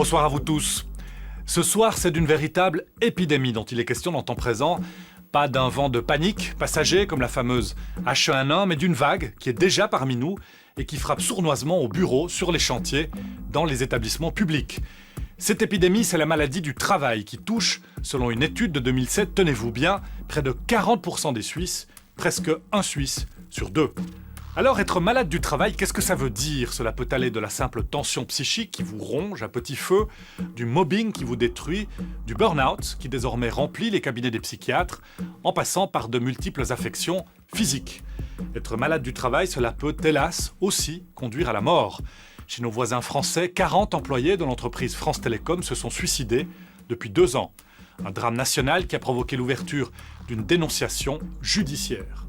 bonsoir à vous tous. Ce soir, c'est d'une véritable épidémie dont il est question dans temps présent. Pas d'un vent de panique passager comme la fameuse H1N1, mais d'une vague qui est déjà parmi nous et qui frappe sournoisement au bureau, sur les chantiers, dans les établissements publics. Cette épidémie, c'est la maladie du travail qui touche, selon une étude de 2007, tenez-vous bien, près de 40% des Suisses, presque un Suisse sur deux. Alors, être malade du travail, qu'est-ce que ça veut dire? Cela peut aller de la simple tension psychique qui vous ronge à petit feu, du mobbing qui vous détruit, du burn-out qui désormais remplit les cabinets des psychiatres, en passant par de multiples affections physiques. Être malade du travail, cela peut, hélas, aussi conduire à la mort. Chez nos voisins français, 40 employés de l'entreprise France Télécom se sont suicidés depuis 2 ans. Un drame national qui a provoqué l'ouverture d'une dénonciation judiciaire.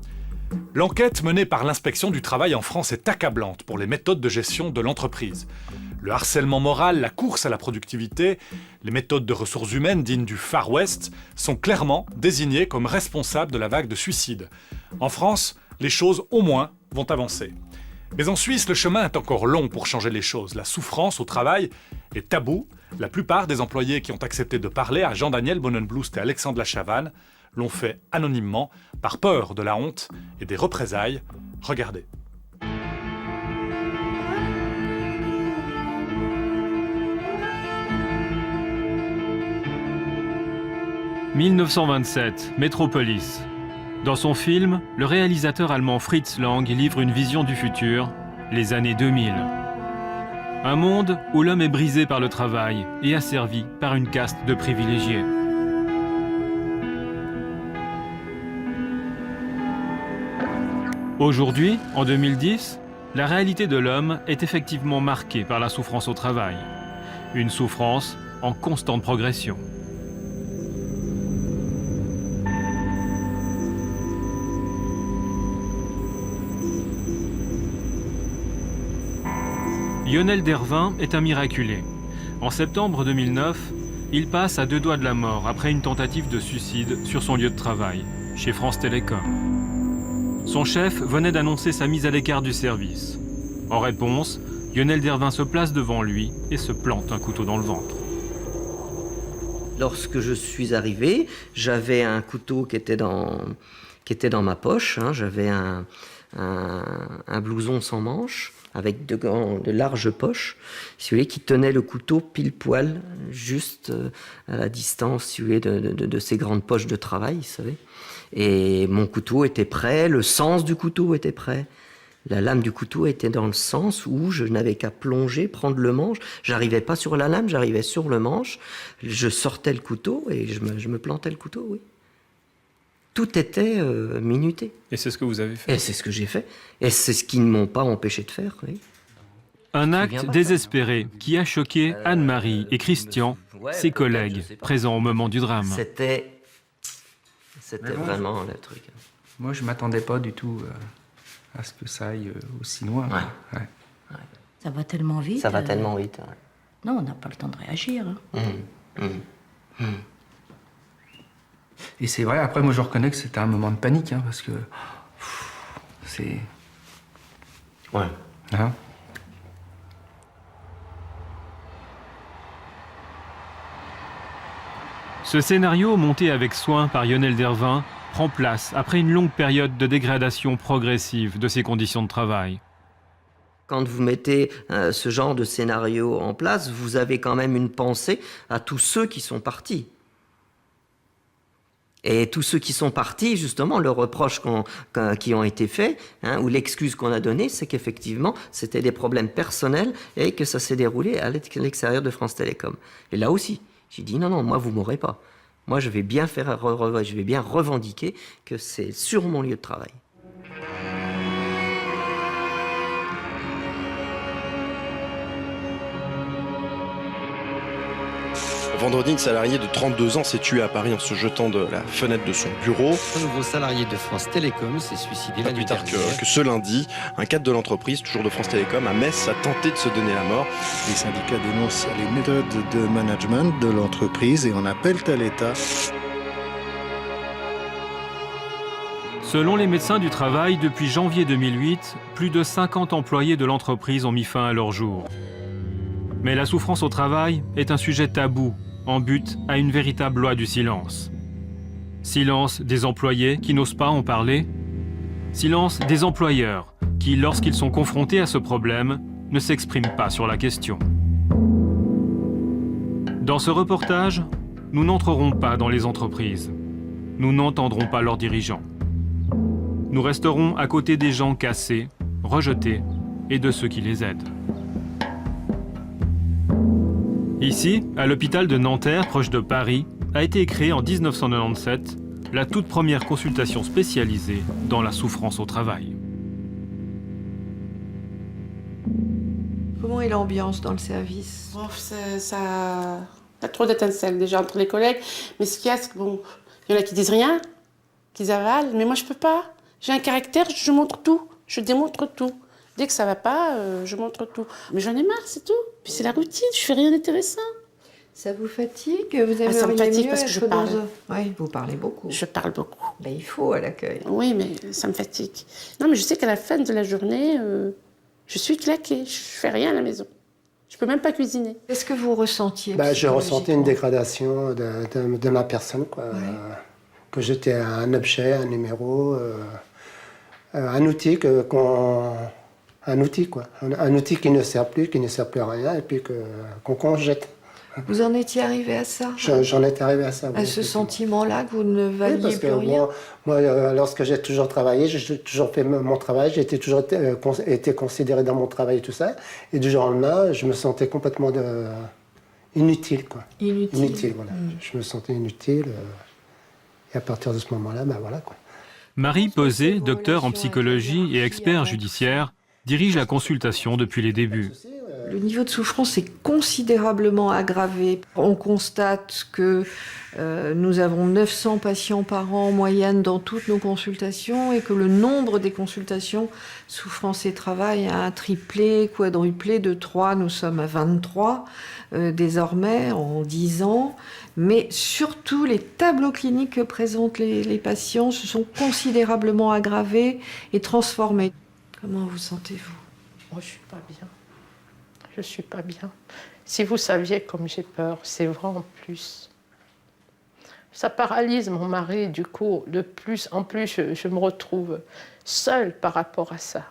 L'enquête menée par l'inspection du travail en France est accablante pour les méthodes de gestion de l'entreprise. Le harcèlement moral, la course à la productivité, les méthodes de ressources humaines dignes du Far West sont clairement désignées comme responsables de la vague de suicides. En France, les choses au moins vont avancer. Mais en Suisse, le chemin est encore long pour changer les choses. La souffrance au travail est tabou. La plupart des employés qui ont accepté de parler à Jean-Daniel Bonenblust et Alexandre Lachavanne l'ont fait anonymement, par peur de la honte et des représailles. Regardez. « 1927, Métropolis. Dans son film, le réalisateur allemand Fritz Lang livre une vision du futur, les années 2000. Un monde où l'homme est brisé par le travail et asservi par une caste de privilégiés. Aujourd'hui, en 2010, la réalité de l'homme est effectivement marquée par la souffrance au travail. Une souffrance en constante progression. Lionel Dervin est un miraculé. En septembre 2009, il passe à 2 doigts de la mort après une tentative de suicide sur son lieu de travail, chez France Télécom. Son chef venait d'annoncer sa mise à l'écart du service. En réponse, Lionel Dervin se place devant lui et se plante un couteau dans le ventre. Lorsque je suis arrivé, j'avais un couteau qui était dans ma poche. J'avais un blouson sans manches, avec de larges poches, si vous voulez, qui tenait le couteau pile poil, juste à la distance, si vous voulez, de ces grandes poches de travail, vous savez. Et mon couteau était prêt, le sens du couteau était prêt. La lame du couteau était dans le sens où je n'avais qu'à plonger, prendre le manche. J'arrivais pas sur la lame, j'arrivais sur le manche. Je sortais le couteau et je me plantais le couteau, oui. Tout était minuté. Et c'est ce que vous avez fait? Et c'est ce que j'ai fait. Et c'est ce qu'ils ne m'ont pas empêché de faire, oui. Un acte désespéré qui a choqué Anne-Marie et Christian, ses collègues, présents au moment du drame. C'était vraiment le truc. Moi, je ne m'attendais pas du tout à ce que ça aille aussi loin. Ouais. Ça va tellement vite. Ça va tellement vite. Ouais. Non, on n'a pas le temps de réagir. Et c'est vrai, après, moi, je reconnais que c'était un moment de panique, parce que c'est... Ouais. Hein? Ce scénario, monté avec soin par Lionel Dervin, prend place après une longue période de dégradation progressive de ses conditions de travail. Quand vous mettez ce genre de scénario en place, vous avez quand même une pensée à tous ceux qui sont partis. Et tous ceux qui sont partis, justement, le reproche qui ont été faits, ou l'excuse qu'on a donnée, c'est qu'effectivement, c'était des problèmes personnels et que ça s'est déroulé à l'extérieur de France Télécom. Et là aussi, j'ai dit non, moi, vous m'aurez pas. Moi, je vais bien revendiquer que c'est sur mon lieu de travail. Vendredi, une salariée de 32 ans s'est tuée à Paris en se jetant de la fenêtre de son bureau. Un nouveau salarié de France Télécom s'est suicidé la nuit Pas plus tard dernière. que ce lundi, un cadre de l'entreprise, toujours de France Télécom, à Metz, a tenté de se donner la mort. Les syndicats dénoncent les méthodes de management de l'entreprise et en appellent à l'État. Selon les médecins du travail, depuis janvier 2008, plus de 50 employés de l'entreprise ont mis fin à leur jour. Mais la souffrance au travail est un sujet tabou, en but à une véritable loi du silence. Silence des employés qui n'osent pas en parler. Silence des employeurs qui, lorsqu'ils sont confrontés à ce problème, ne s'expriment pas sur la question. Dans ce reportage, nous n'entrerons pas dans les entreprises. Nous n'entendrons pas leurs dirigeants. Nous resterons à côté des gens cassés, rejetés et de ceux qui les aident. Ici, à l'hôpital de Nanterre, proche de Paris, a été créée en 1997 la toute première consultation spécialisée dans la souffrance au travail. Comment est l'ambiance dans le service? Bon, ça pas trop d'étincelles déjà entre les collègues, mais ce qu'il y a, c'est que bon, il y en a qui disent rien, qui avalent, mais moi je peux pas. J'ai un caractère, je montre tout, je démontre tout. Dès que ça va pas, je montre tout. Mais j'en ai marre, c'est tout. Puis c'est la routine, je fais rien d'intéressant. Ça vous fatigue? Vous aimeriez ça me fatigue mieux parce que je être parle. Oui, vous parlez beaucoup. Je parle beaucoup. Ben, il faut à l'accueil. Oui, mais ça me fatigue. Non, mais je sais qu'à la fin de la journée, je suis claquée. Je fais rien à la maison. Je peux même pas cuisiner. Qu'est-ce que vous ressentiez? Je ressentais une dégradation de ma personne, quoi. Ouais. Que j'étais un objet, un numéro, un outil un outil, quoi. Un outil qui ne sert plus à rien, et puis qu'on jette. Vous en étiez arrivé à ça? J'en étais arrivé à ça. À ce sentiment-là que vous ne valiez oui, parce plus que rien? moi, lorsque j'ai toujours travaillé, j'ai toujours fait mon travail, j'ai toujours été considéré dans mon travail et tout ça. Et du jour au lendemain, je me sentais complètement inutile, quoi. Inutile, voilà. Je me sentais inutile. Et à partir de ce moment-là, voilà, quoi. Marie Peuzé, docteur en psychologie et expert judiciaire, dirige la consultation depuis les débuts. Le niveau de souffrance est considérablement aggravé. On constate que nous avons 900 patients par an en moyenne dans toutes nos consultations et que le nombre des consultations souffrance et travail a triplé, quadruplé de 3. Nous sommes à 23 désormais en 10 ans. Mais surtout, les tableaux cliniques que présentent les patients se sont considérablement aggravés et transformés. Comment vous sentez-vous? Moi, je suis pas bien. Je suis pas bien. Si vous saviez comme j'ai peur, c'est vrai en plus. Ça paralyse mon mari, du coup, en plus, je me retrouve seule par rapport à ça.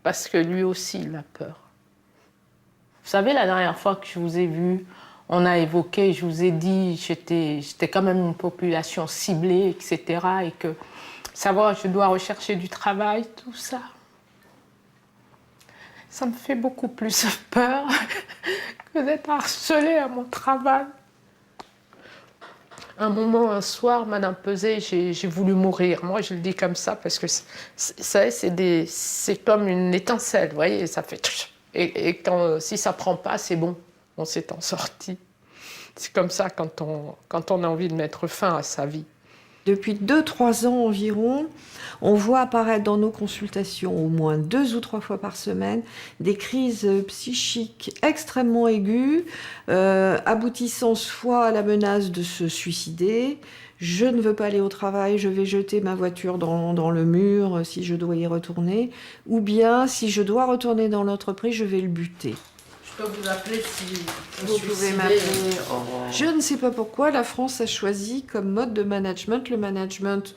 Parce que lui aussi, il a peur. Vous savez, la dernière fois que je vous ai vu, on a évoqué, je vous ai dit, j'étais quand même une population ciblée, etc. Et que, savoir, je dois rechercher du travail, tout ça. Ça me fait beaucoup plus peur que d'être harcelée à mon travail. Un moment, un soir, Madame Peuzé, j'ai voulu mourir. Moi, je le dis comme ça parce que c'est comme une étincelle, vous voyez, ça fait... Et si ça prend pas, c'est bon, on s'est en sorti. C'est comme ça quand on a envie de mettre fin à sa vie. Depuis 2-3 ans environ, on voit apparaître dans nos consultations, au moins 2 ou 3 fois par semaine, des crises psychiques extrêmement aiguës, aboutissant soit à la menace de se suicider, je ne veux pas aller au travail, je vais jeter ma voiture dans le mur si je dois y retourner, ou bien si je dois retourner dans l'entreprise, je vais le buter. Je peux vous appeler si vous pouvez m'appeler. Je ne sais pas pourquoi la France a choisi comme mode de management le management,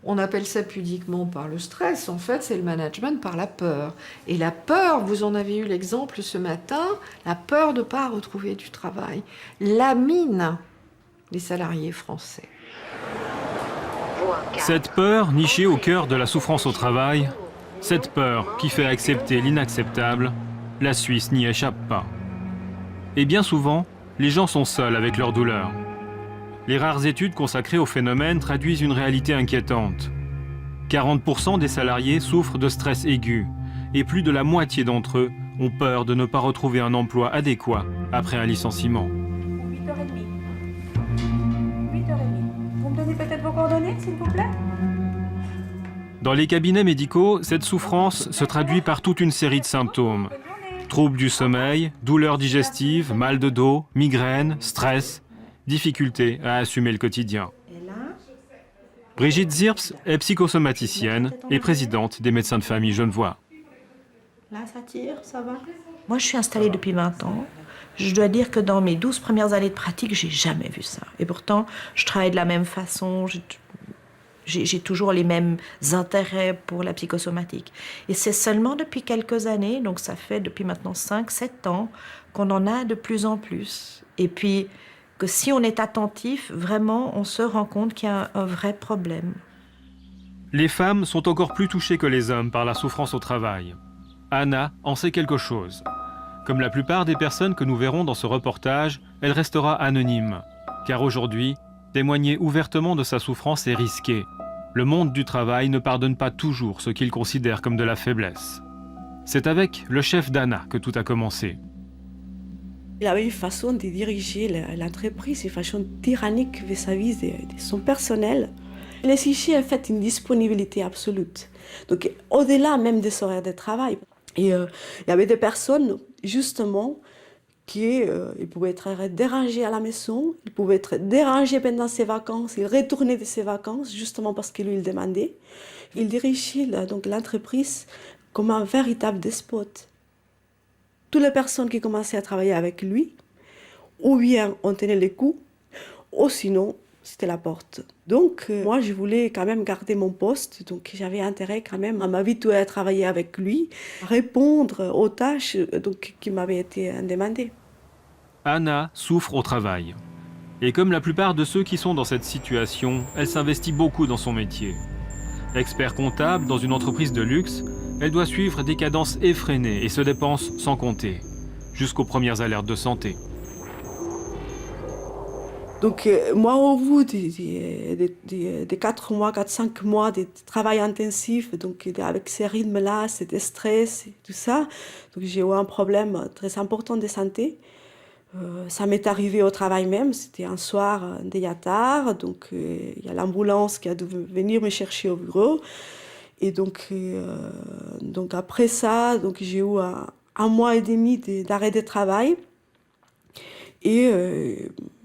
on appelle ça pudiquement par le stress, en fait c'est le management par la peur. Et la peur, vous en avez eu l'exemple ce matin, la peur de ne pas retrouver du travail, lamine les salariés français. Cette peur, nichée au cœur de la souffrance au travail, cette peur qui fait accepter l'inacceptable, la Suisse n'y échappe pas. Et bien souvent, les gens sont seuls avec leur douleur. Les rares études consacrées au phénomène traduisent une réalité inquiétante. 40% des salariés souffrent de stress aigu et plus de la moitié d'entre eux ont peur de ne pas retrouver un emploi adéquat après un licenciement. 8h30. 8h30. Vous me donnez peut-être vos coordonnées, s'il vous plaît ? Dans les cabinets médicaux, cette souffrance se traduit par toute une série de symptômes. Troubles du sommeil, douleurs digestives, mal de dos, migraines, stress, difficultés à assumer le quotidien. Brigitte Zirps est psychosomaticienne et présidente des médecins de famille genevois. Là, ça tire, ça va ? Moi, je suis installée depuis 20 ans. Je dois dire que dans mes 12 premières années de pratique, j'ai jamais vu ça. Et pourtant, je travaille de la même façon, j'ai toujours les mêmes intérêts pour la psychosomatique. Et c'est seulement depuis quelques années, donc ça fait depuis maintenant 5-7 ans, qu'on en a de plus en plus. Et puis, que si on est attentif, vraiment, on se rend compte qu'il y a un vrai problème. Les femmes sont encore plus touchées que les hommes par la souffrance au travail. Anna en sait quelque chose. Comme la plupart des personnes que nous verrons dans ce reportage, elle restera anonyme. Car aujourd'hui, témoigner ouvertement de sa souffrance est risqué. Le monde du travail ne pardonne pas toujours ce qu'il considère comme de la faiblesse. C'est avec le chef d'Anna que tout a commencé. Il avait une façon de diriger l'entreprise, une façon tyrannique vis-à-vis de son personnel. Il exigeait en fait une disponibilité absolue. Donc au-delà même des horaires de travail. Et il y avait des personnes, justement, qui pouvaient être dérangées à la maison, ils pouvaient être dérangés pendant ses vacances, ils retournaient de ses vacances, justement parce que lui, il demandait. Il dirigeait donc l'entreprise comme un véritable despote. Toutes les personnes qui commençaient à travailler avec lui, ou bien on tenait les coups, ou sinon, c'était la porte. Donc, moi, je voulais quand même garder mon poste, donc j'avais intérêt quand même à m'habituer à travailler avec lui, à répondre aux tâches qui m'avaient été demandées. Anna souffre au travail. Et comme la plupart de ceux qui sont dans cette situation, elle s'investit beaucoup dans son métier. Expert comptable dans une entreprise de luxe, elle doit suivre des cadences effrénées et se dépense sans compter, jusqu'aux premières alertes de santé. Donc moi, au bout des 4 mois, 4-5 mois de travail intensif, donc avec ces rythmes-là, cet stress et tout ça, donc j'ai eu un problème très important de santé. Ça m'est arrivé au travail même, c'était un soir déjà tard, donc il y a l'ambulance qui a dû venir me chercher au bureau. Et donc après ça, donc j'ai eu un mois et demi d'arrêt de travail. Et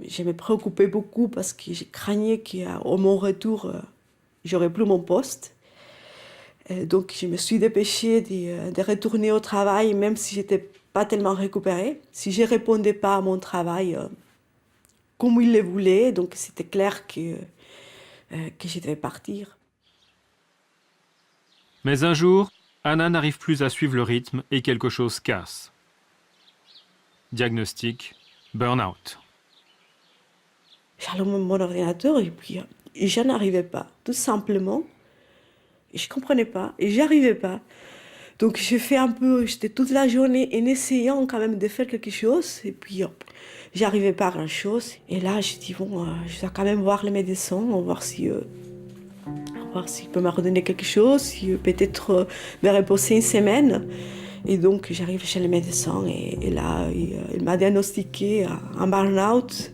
je me préoccupais beaucoup parce que je craignais qu'au mon retour, j'aurais plus mon poste. Donc je me suis dépêchée de retourner au travail, même si j'étais pas tellement récupérée. Si je répondais pas à mon travail comme il le voulait, donc c'était clair que je devais partir. Mais un jour, Anna n'arrive plus à suivre le rythme et quelque chose casse. Diagnostic, burn-out. J'allumais mon ordinateur et puis je n'arrivais pas, tout simplement. Je ne comprenais pas et j'arrivais pas. Donc j'ai fait j'étais toute la journée en essayant quand même de faire quelque chose et puis j'arrivais pas à grand chose. Et là j'ai dit bon, je dois quand même voir le médecin, on va voir s'il peut me redonner quelque chose, s'il peut peut-être me reposer une semaine. Et donc j'arrive chez le médecin et là il m'a diagnostiqué un burn-out.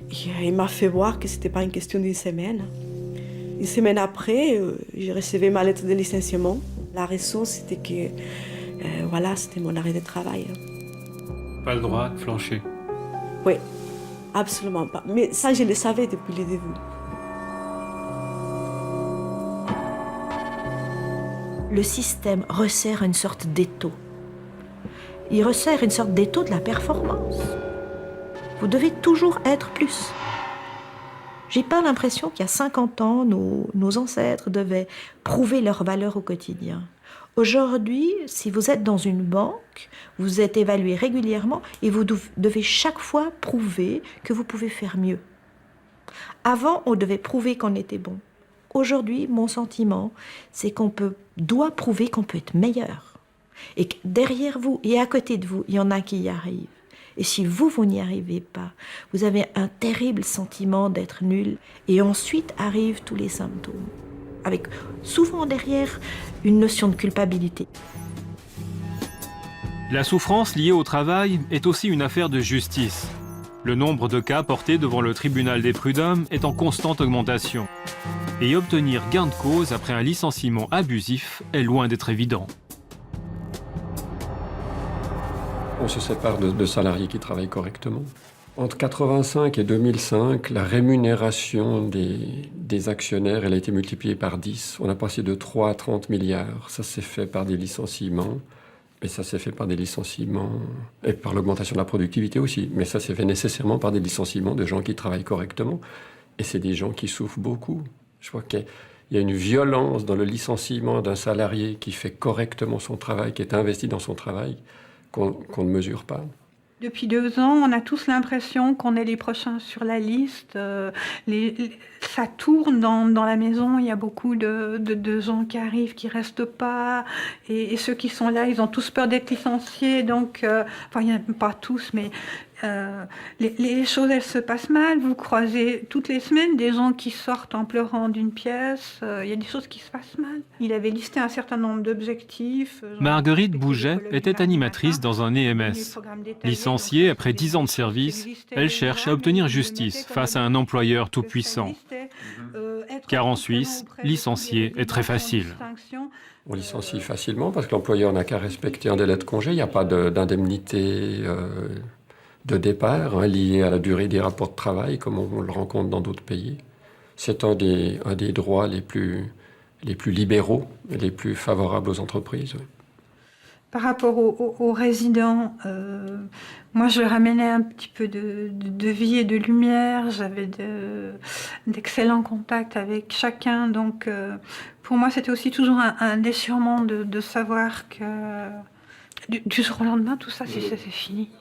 Et il m'a fait voir que c'était pas une question d'une semaine. Une semaine après, j'ai reçu ma lettre de licenciement. La raison, c'était que, c'était mon arrêt de travail. Pas le droit de flancher. Oui, absolument pas. Mais ça, je le savais depuis le début. Le système resserre une sorte d'étau. Il resserre une sorte d'étau de la performance. Vous devez toujours être plus. J'ai pas l'impression qu'il y a 50 ans, nos ancêtres devaient prouver leur valeur au quotidien. Aujourd'hui, si vous êtes dans une banque, vous êtes évalué régulièrement et vous devez chaque fois prouver que vous pouvez faire mieux. Avant, on devait prouver qu'on était bon. Aujourd'hui, mon sentiment, c'est qu'on doit prouver qu'on peut être meilleur. Et que derrière vous et à côté de vous, il y en a qui y arrivent. Et si vous n'y arrivez pas, vous avez un terrible sentiment d'être nul. Et ensuite arrivent tous les symptômes, avec souvent derrière une notion de culpabilité. La souffrance liée au travail est aussi une affaire de justice. Le nombre de cas portés devant le tribunal des prud'hommes est en constante augmentation. Et obtenir gain de cause après un licenciement abusif est loin d'être évident. On se sépare de salariés qui travaillent correctement. Entre 1985 et 2005, la rémunération des actionnaires elle a été multipliée par 10. On a passé de 3 à 30 milliards. Ça s'est fait par des licenciements. Et ça s'est fait par des licenciements, et par l'augmentation de la productivité aussi. Mais ça s'est fait nécessairement par des licenciements de gens qui travaillent correctement. Et c'est des gens qui souffrent beaucoup. Je crois qu'il y a une violence dans le licenciement d'un salarié qui fait correctement son travail, qui est investi dans son travail, qu'on ne mesure pas. Depuis 2 ans, on a tous l'impression qu'on est les prochains sur la liste. Ça tourne dans la maison, il y a beaucoup de gens qui arrivent, qui restent pas. Et ceux qui sont là, ils ont tous peur d'être licenciés. Donc, enfin, il n'y a pas tous, mais les choses, elles se passent mal. Vous croisez toutes les semaines des gens qui sortent en pleurant d'une pièce. Il y a des choses qui se passent mal. Il avait listé un certain nombre d'objectifs. Marguerite Bouget était animatrice dans un EMS. Licenciée après 10 ans de service, elle cherche à obtenir justice face à un employeur tout-puissant. Car en Suisse, licencier est très facile. On licencie facilement parce que l'employeur n'a qu'à respecter un délai de congé. Il n'y a pas d'indemnité de départ liée à la durée des rapports de travail comme on le rencontre dans d'autres pays. C'est un des droits les plus libéraux et les plus favorables aux entreprises. Oui. Par rapport aux résidents, moi je ramenais un petit peu de vie et de lumière, j'avais d'excellents contacts avec chacun, donc pour moi c'était aussi toujours un déchirement de savoir que du jour au lendemain tout ça c'est fini,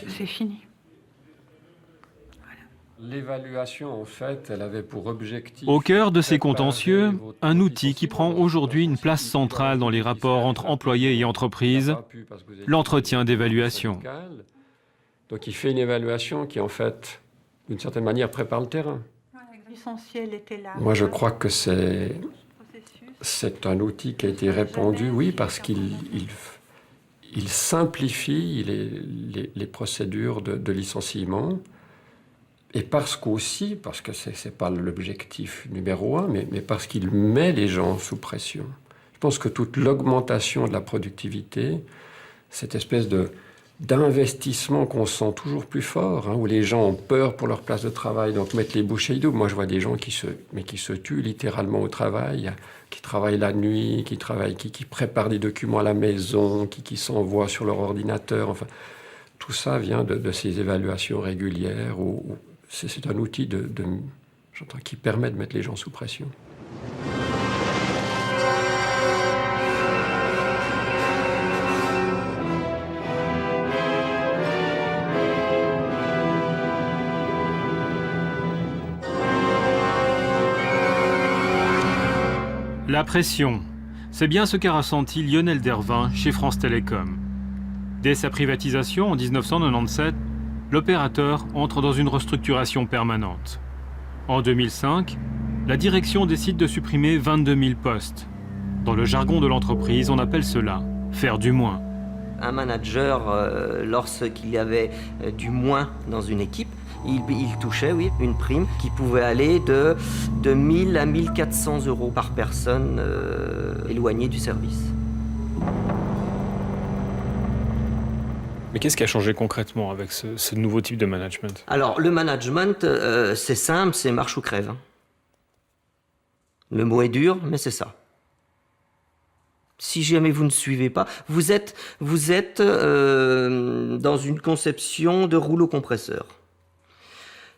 c'est fini. L'évaluation, en fait, elle avait pour objectif... Au cœur de ces contentieux, un outil qui prend aujourd'hui une place centrale dans les rapports entre employés et entreprises, l'entretien d'évaluation. Donc il fait une évaluation qui, en fait, d'une certaine manière, prépare le terrain. L'essentiel était là. Moi, je crois que c'est un outil qui a été répandu, oui, parce qu'il simplifie les procédures de licenciement. Et parce que c'est pas l'objectif numéro 1, mais parce qu'il met les gens sous pression. Je pense que toute l'augmentation de la productivité, cette espèce d'investissement qu'on sent toujours plus fort, où les gens ont peur pour leur place de travail, donc mettent les bouchées doubles. Moi, je vois des gens qui se tuent littéralement au travail, qui travaillent la nuit, qui préparent des documents à la maison, qui s'envoient sur leur ordinateur. Enfin, tout ça vient de ces évaluations régulières où c'est un outil qui permet de mettre les gens sous pression. La pression, c'est bien ce qu'a ressenti Lionel Dervin chez France Télécom. Dès sa privatisation en 1997, l'opérateur entre dans une restructuration permanente. En 2005, la direction décide de supprimer 22 000 postes. Dans le jargon de l'entreprise, on appelle cela « faire du moins ». Un manager, lorsqu'il y avait du moins dans une équipe, il touchait, oui, une prime qui pouvait aller de 1 000 à 1 400 € par personne éloignée du service. Mais qu'est-ce qui a changé concrètement avec ce nouveau type de management? Alors, le management, c'est simple, c'est marche ou crève. Le mot est dur, mais c'est ça. Si jamais vous ne suivez pas, vous êtes dans une conception de rouleau compresseur.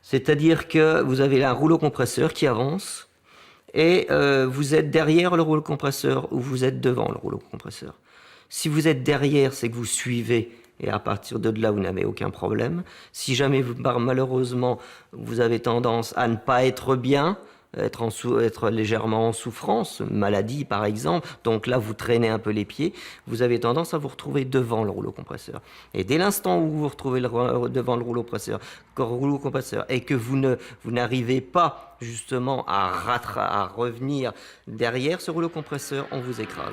C'est-à-dire que vous avez là un rouleau compresseur qui avance et vous êtes derrière le rouleau compresseur ou vous êtes devant le rouleau compresseur. Si vous êtes derrière, c'est que vous suivez. Et à partir de là, vous n'avez aucun problème. Si jamais, malheureusement, vous avez tendance à ne pas être bien, être légèrement en souffrance, maladie par exemple, donc là, vous traînez un peu les pieds, vous avez tendance à vous retrouver devant le rouleau compresseur. Et dès l'instant où vous vous retrouvez devant le rouleau compresseur et que vous n'arrivez pas justement à revenir derrière ce rouleau compresseur, on vous écrase.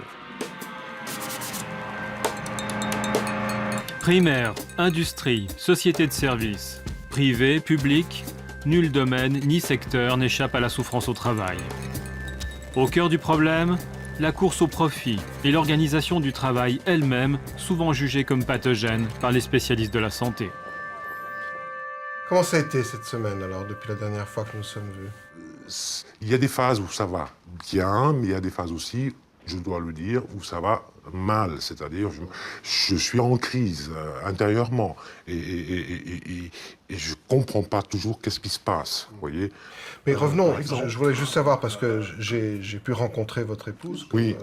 Primaire, industrie, société de services, privé, public, nul domaine ni secteur n'échappe à la souffrance au travail. Au cœur du problème, la course au profit et l'organisation du travail elle-même, souvent jugée comme pathogène par les spécialistes de la santé. Comment ça a été cette semaine alors, depuis la dernière fois que nous sommes vus? Il y a des phases où ça va bien, mais il y a des phases aussi, je dois le dire, où ça va mal, c'est-à-dire je suis en crise intérieurement et je comprends pas toujours qu'est-ce qui se passe, vous voyez. Mais revenons, je voulais juste savoir, parce que j'ai pu rencontrer votre épouse. Oui.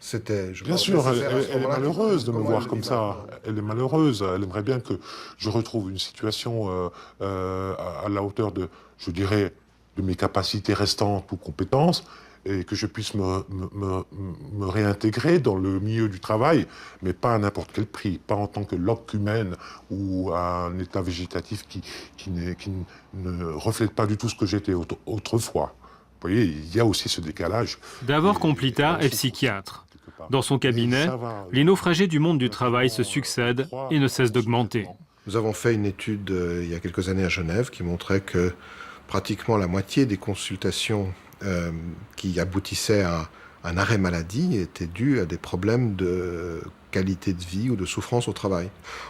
C'était, bien sûr, elle est malheureuse de me voir comme ça. Elle est malheureuse. Elle aimerait bien que je retrouve une situation à la hauteur de, je dirais, de mes capacités restantes ou compétences, et que je puisse me réintégrer dans le milieu du travail, mais pas à n'importe quel prix, pas en tant que loque humaine ou à un état végétatif qui ne reflète pas du tout ce que j'étais autrefois. Vous voyez, il y a aussi ce décalage. Davor Komplita est psychiatre. Dans son cabinet, les naufragés du monde du travail se succèdent et ne cessent d'augmenter. Nous avons fait une étude il y a quelques années à Genève qui montrait que pratiquement la moitié des consultations qui aboutissaient à un arrêt maladie étaient dues à des problèmes de qualité de vie ou de souffrance au travail.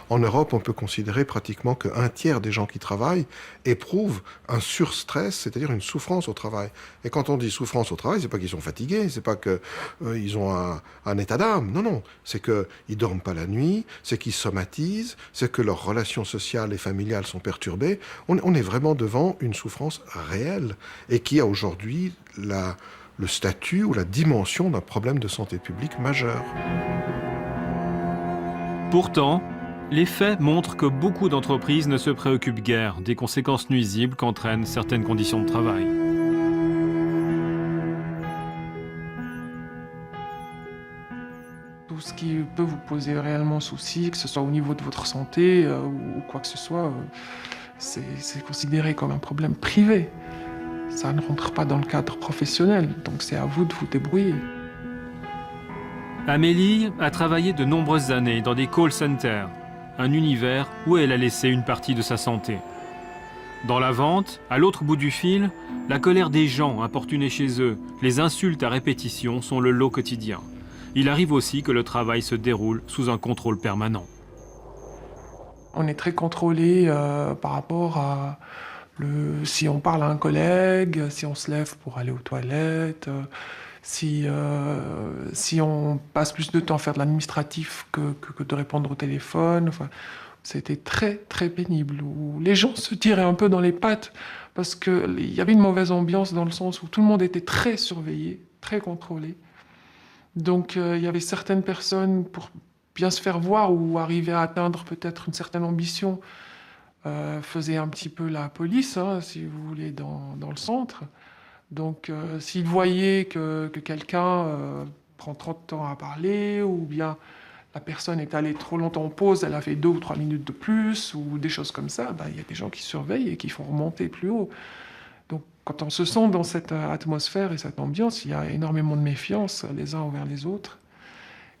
En Europe, on peut considérer pratiquement qu'un tiers des gens qui travaillent éprouvent un surstress, c'est-à-dire une souffrance au travail. Et quand on dit souffrance au travail, c'est pas qu'ils sont fatigués, c'est pas qu'ils ont un état d'âme. Non, non. C'est qu'ils dorment pas la nuit, c'est qu'ils somatisent, c'est que leurs relations sociales et familiales sont perturbées. On est vraiment devant une souffrance réelle et qui a aujourd'hui le statut ou la dimension d'un problème de santé publique majeur. Pourtant, les faits montrent que beaucoup d'entreprises ne se préoccupent guère des conséquences nuisibles qu'entraînent certaines conditions de travail. Tout ce qui peut vous poser réellement souci, que ce soit au niveau de votre santé ou quoi que ce soit, c'est considéré comme un problème privé. Ça ne rentre pas dans le cadre professionnel, donc c'est à vous de vous débrouiller. Amélie a travaillé de nombreuses années dans des call centers, un univers où elle a laissé une partie de sa santé. Dans la vente, à l'autre bout du fil, la colère des gens importunés chez eux, les insultes à répétition sont le lot quotidien. Il arrive aussi que le travail se déroule sous un contrôle permanent. On est très contrôlé par rapport à si on parle à un collègue, si on se lève pour aller aux toilettes, si on passe plus de temps à faire de l'administratif que de répondre au téléphone. Enfin, c'était très, très pénible, où les gens se tiraient un peu dans les pattes parce qu'il y avait une mauvaise ambiance dans le sens où tout le monde était très surveillé, très contrôlé. Donc il y avait certaines personnes, pour bien se faire voir ou arriver à atteindre peut-être une certaine ambition, faisaient un petit peu la police, hein, si vous voulez, dans le centre. Donc, s'ils voyaient que quelqu'un prend trop de temps à parler, ou bien la personne est allée trop longtemps en pause, elle a fait 2 ou 3 minutes de plus, ou des choses comme ça, il y a des gens qui surveillent et qui font remonter plus haut. Donc, quand on se sent dans cette atmosphère et cette ambiance, il y a énormément de méfiance les uns envers les autres.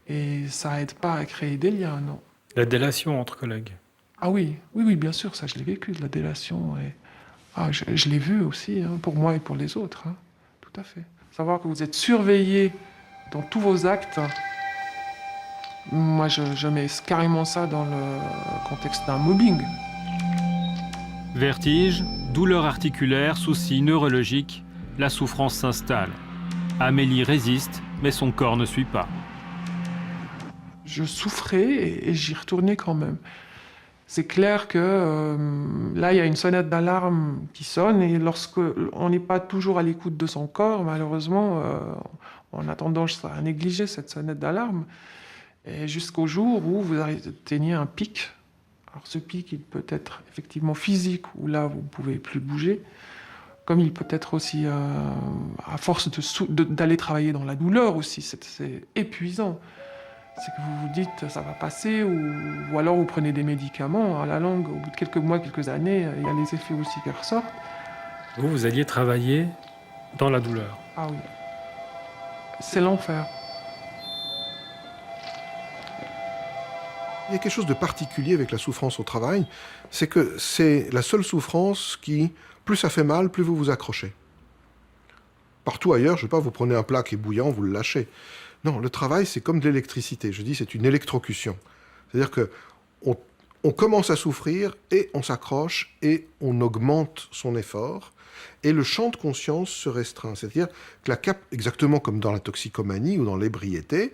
Et ça aide pas à créer des liens, non. La délation entre collègues. Ah oui, bien sûr, ça je l'ai vécu, de la délation. Je l'ai vu aussi, hein, pour moi et pour les autres, hein, tout à fait. Savoir que vous êtes surveillé dans tous vos actes, moi je mets carrément ça dans le contexte d'un mobbing. Vertige, douleur articulaire, soucis neurologiques, la souffrance s'installe. Amélie résiste, mais son corps ne suit pas. Je souffrais et j'y retournais quand même. C'est clair que là, il y a une sonnette d'alarme qui sonne et lorsque on n'est pas toujours à l'écoute de son corps, malheureusement, on a tendance à négliger cette sonnette d'alarme. Et jusqu'au jour où vous atteignez un pic. Alors ce pic, il peut être effectivement physique, où là, vous ne pouvez plus bouger, comme il peut être aussi, à force d'aller travailler dans la douleur aussi, c'est épuisant. C'est que vous vous dites ça va passer, ou alors vous prenez des médicaments. À la longue, au bout de quelques mois, quelques années, il y a les effets aussi qui ressortent. Vous alliez travailler dans la douleur. Ah oui. C'est l'enfer. Il y a quelque chose de particulier avec la souffrance au travail, c'est que c'est la seule souffrance qui, plus ça fait mal, plus vous vous accrochez. Partout ailleurs, je sais pas, vous prenez un plat qui est bouillant, vous le lâchez. Non, le travail, c'est comme de l'électricité. Je dis, c'est une électrocution. C'est-à-dire que on commence à souffrir et on s'accroche et on augmente son effort. Et le champ de conscience se restreint. C'est-à-dire que exactement comme dans la toxicomanie ou dans l'ébriété,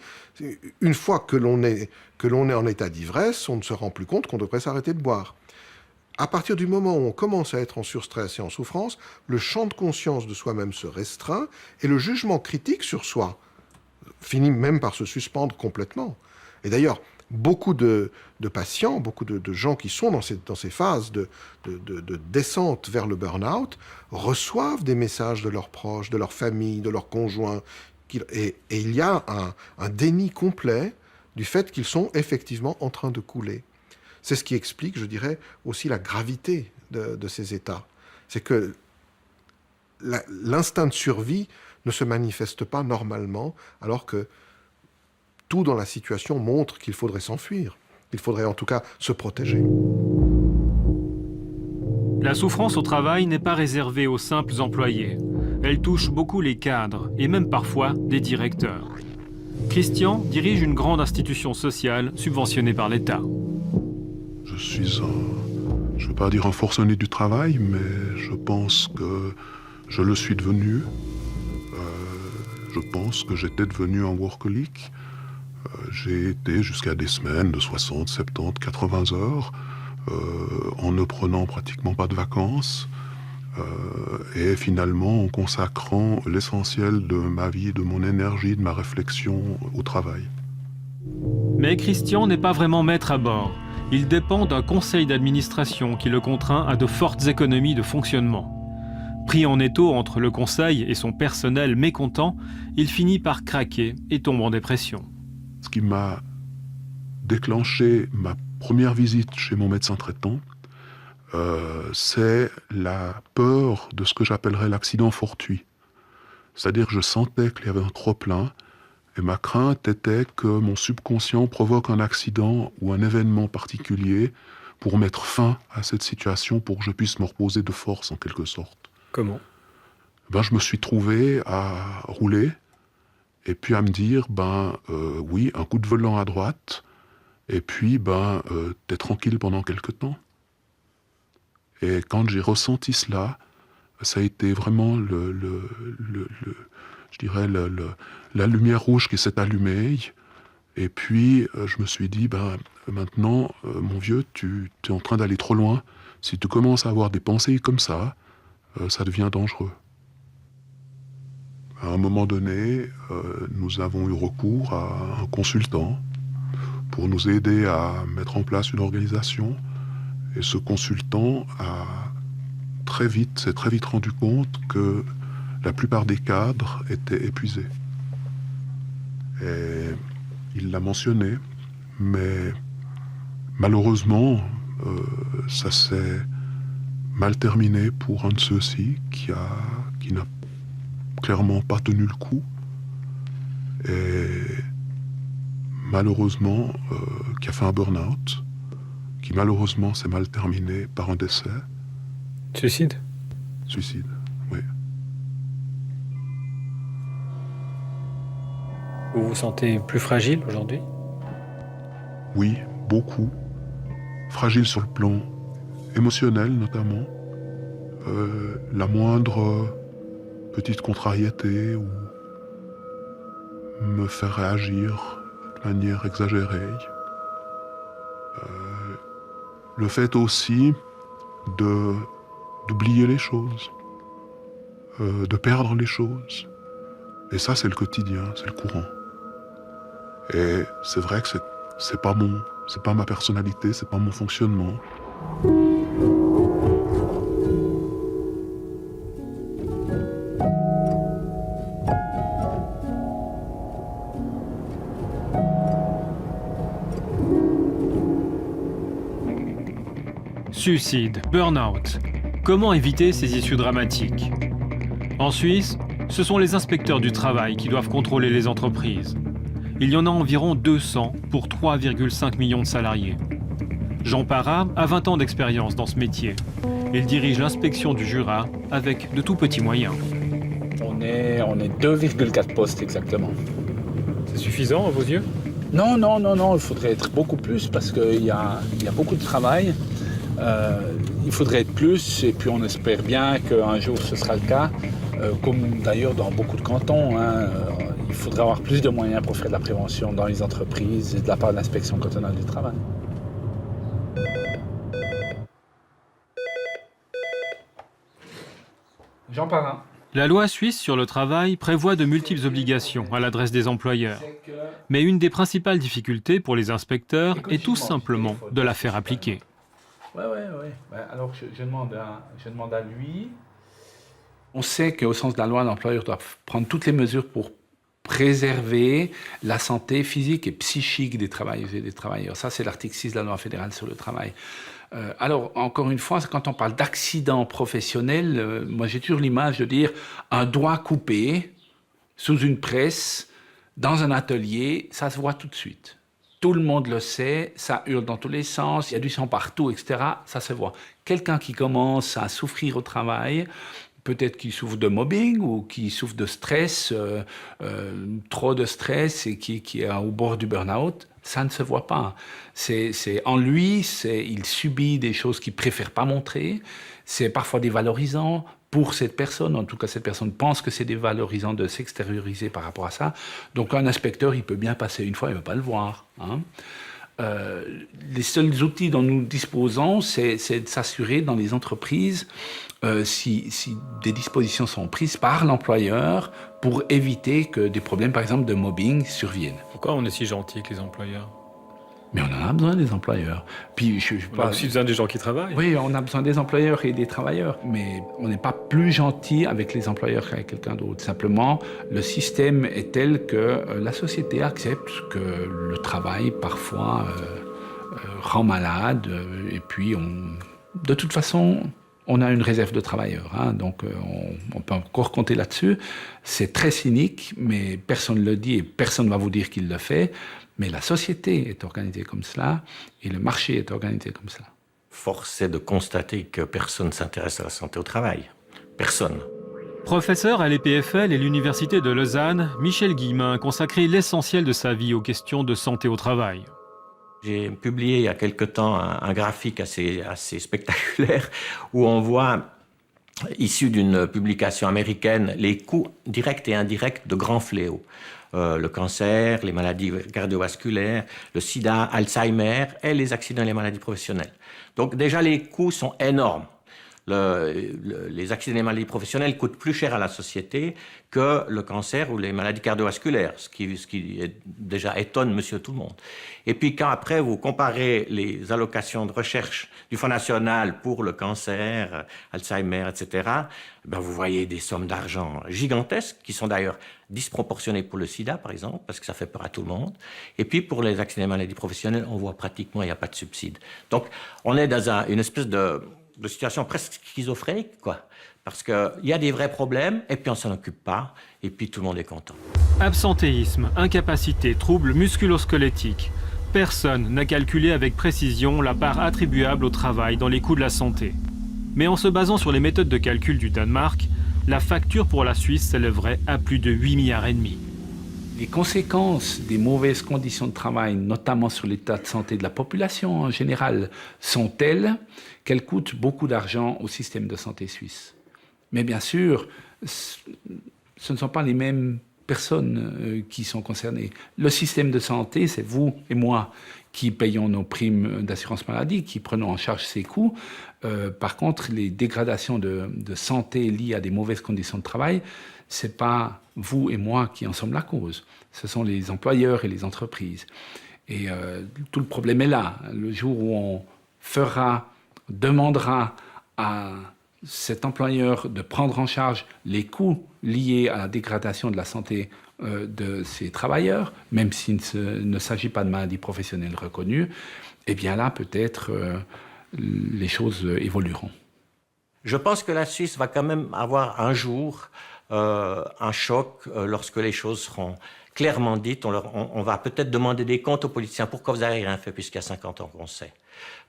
une fois que l'on est en état d'ivresse, on ne se rend plus compte qu'on devrait s'arrêter de boire. À partir du moment où on commence à être en surstress et en souffrance, le champ de conscience de soi-même se restreint et le jugement critique sur soi finit même par se suspendre complètement. Et d'ailleurs, beaucoup de patients, beaucoup de gens qui sont dans ces phases de descente vers le burn-out reçoivent des messages de leurs proches, de leur famille, de leurs conjoints. Et il y a un déni complet du fait qu'ils sont effectivement en train de couler. C'est ce qui explique, je dirais, aussi la gravité de ces états. C'est que l'instinct de survie ne se manifeste pas normalement, alors que tout dans la situation montre qu'il faudrait s'enfuir. Il faudrait en tout cas se protéger. La souffrance au travail n'est pas réservée aux simples employés. Elle touche beaucoup les cadres et même parfois des directeurs. Christian dirige une grande institution sociale subventionnée par l'État. Je suis je ne veux pas dire un forcené du travail, mais je pense que je le suis devenu. Je pense que j'étais devenu un workaholic. J'ai été jusqu'à des semaines de 60, 70, 80 heures, en ne prenant pratiquement pas de vacances, et finalement en consacrant l'essentiel de ma vie, de mon énergie, de ma réflexion au travail. Mais Christian n'est pas vraiment maître à bord. Il dépend d'un conseil d'administration qui le contraint à de fortes économies de fonctionnement. Pris en étau entre le conseil et son personnel mécontent, il finit par craquer et tombe en dépression. Ce qui m'a déclenché ma première visite chez mon médecin traitant, c'est la peur de ce que j'appellerais l'accident fortuit. C'est-à-dire que je sentais qu'il y avait un trop-plein, et ma crainte était que mon subconscient provoque un accident ou un événement particulier pour mettre fin à cette situation, pour que je puisse me reposer de force en quelque sorte. Comment ? Je me suis trouvé à rouler et puis à me dire, oui, un coup de volant à droite, et puis t'es tranquille pendant quelque temps. Et quand j'ai ressenti cela, ça a été vraiment la lumière rouge qui s'est allumée. Et puis je me suis dit, maintenant, mon vieux, tu es en train d'aller trop loin. Si tu commences à avoir des pensées comme ça devient dangereux. À un moment donné, nous avons eu recours à un consultant pour nous aider à mettre en place une organisation. Et ce consultant s'est très vite rendu compte que la plupart des cadres étaient épuisés. Et il l'a mentionné, mais malheureusement, ça s'est mal terminé pour un de ceux-ci qui n'a clairement pas tenu le coup. Et malheureusement, qui a fait un burn-out, qui malheureusement s'est mal terminé par un décès. Suicide ? Suicide, oui. Vous vous sentez plus fragile aujourd'hui ? Oui, beaucoup. Fragile sur le plan émotionnel notamment. La moindre petite contrariété ou me fait réagir de manière exagérée. Le fait aussi d'oublier les choses, de perdre les choses. Et ça, c'est le quotidien, c'est le courant. Et c'est vrai que c'est pas ma personnalité, c'est pas mon fonctionnement. Suicide, burn-out. Comment éviter ces issues dramatiques ? En Suisse, ce sont les inspecteurs du travail qui doivent contrôler les entreprises. Il y en a environ 200 pour 3,5 millions de salariés. Jean Parra a 20 ans d'expérience dans ce métier. Il dirige l'inspection du Jura avec de tout petits moyens. On est 2,4 postes exactement. C'est suffisant à vos yeux ? Non, il faudrait être beaucoup plus parce qu'il y a beaucoup de travail. Il faudrait être plus et puis on espère bien qu'un jour ce sera le cas, comme d'ailleurs dans beaucoup de cantons. Il faudrait avoir plus de moyens pour faire de la prévention dans les entreprises et de la part de l'inspection cantonale du travail. Jean Parrain. La loi suisse sur le travail prévoit de multiples obligations à l'adresse des employeurs. Mais une des principales difficultés pour les inspecteurs est tout simplement de la faire appliquer. Oui. Alors je demande à lui. On sait qu'au sens de la loi, l'employeur doit prendre toutes les mesures pour préserver la santé physique et psychique des travailleuses et des travailleurs. Ça, c'est l'article 6 de la loi fédérale sur le travail. Alors, encore une fois, quand on parle d'accident professionnel, moi j'ai toujours l'image de dire un doigt coupé sous une presse, dans un atelier, ça se voit tout de suite. Tout le monde le sait, ça hurle dans tous les sens, il y a du sang partout, etc. Ça se voit. Quelqu'un qui commence à souffrir au travail, peut-être qu'il souffre de mobbing ou qui souffre de stress, trop de stress et qui est au bord du burn-out, ça ne se voit pas. En lui, il subit des choses qu'il ne préfère pas montrer. C'est parfois dévalorisant pour cette personne. En tout cas, cette personne pense que c'est dévalorisant de s'extérioriser par rapport à ça. Donc un inspecteur, il peut bien passer une fois, il ne va pas le voir. Les seuls outils dont nous disposons, c'est de s'assurer dans les entreprises si des dispositions sont prises par l'employeur pour éviter que des problèmes, par exemple, de mobbing surviennent. Pourquoi on est si gentil avec les employeurs ? Mais on en a besoin des employeurs. Puis on a aussi besoin des gens qui travaillent. Oui, on a besoin des employeurs et des travailleurs. Mais on n'est pas plus gentil avec les employeurs qu'avec quelqu'un d'autre. Simplement, le système est tel que la société accepte que le travail, parfois, rend malade. Et puis, de toute façon, on a une réserve de travailleurs. Donc, on peut encore compter là-dessus. C'est très cynique, mais personne ne le dit et personne ne va vous dire qu'il le fait. Mais la société est organisée comme cela et le marché est organisé comme cela. Force est de constater que personne ne s'intéresse à la santé au travail. Personne. Professeur à l'EPFL et l'Université de Lausanne, Michel Guillemin a consacré l'essentiel de sa vie aux questions de santé au travail. J'ai publié il y a quelque temps un graphique assez spectaculaire où on voit, issu d'une publication américaine, les coûts directs et indirects de grands fléaux. Le cancer, les maladies cardiovasculaires, le sida, Alzheimer et les accidents et les maladies professionnelles. Donc déjà, les coûts sont énormes. Les accidents et les maladies professionnelles coûtent plus cher à la société que le cancer ou les maladies cardiovasculaires, ce qui déjà étonne monsieur tout le monde. Et puis quand après vous comparez les allocations de recherche du Fonds national pour le cancer, Alzheimer, etc., vous voyez des sommes d'argent gigantesques qui sont d'ailleurs disproportionnées pour le sida, par exemple, parce que ça fait peur à tout le monde. Et puis pour les accidents et maladies professionnelles, on voit pratiquement il n'y a pas de subside. Donc on est dans une espèce de situation presque schizophrénique, quoi. Parce qu'il y a des vrais problèmes, et puis on ne s'en occupe pas, et puis tout le monde est content. Absentéisme, incapacité, troubles musculo-squelettiques. Personne n'a calculé avec précision la part attribuable au travail dans les coûts de la santé. Mais en se basant sur les méthodes de calcul du Danemark, la facture pour la Suisse s'élèverait à plus de 8,5 milliards. Les conséquences des mauvaises conditions de travail, notamment sur l'état de santé de la population en général, sont telles qu'elles coûtent beaucoup d'argent au système de santé suisse. Mais bien sûr, ce ne sont pas les mêmes personnes qui sont concernées. Le système de santé, c'est vous et moi qui payons nos primes d'assurance maladie, qui prenons en charge ces coûts. Par contre, les dégradations de santé liées à des mauvaises conditions de travail, ce n'est pas vous et moi qui en sommes la cause. Ce sont les employeurs et les entreprises. Et tout le problème est là. Le jour où on demandera à cet employeur de prendre en charge les coûts liés à la dégradation de la santé de ses travailleurs, même s'il ne s'agit pas de maladie professionnelle reconnue, eh bien là, peut-être, les choses évolueront. Je pense que la Suisse va quand même avoir un jour un choc lorsque les choses seront clairement dites. On va peut-être demander des comptes aux politiciens. Pourquoi vous n'avez rien fait puisqu'il y a 50 ans qu'on sait ?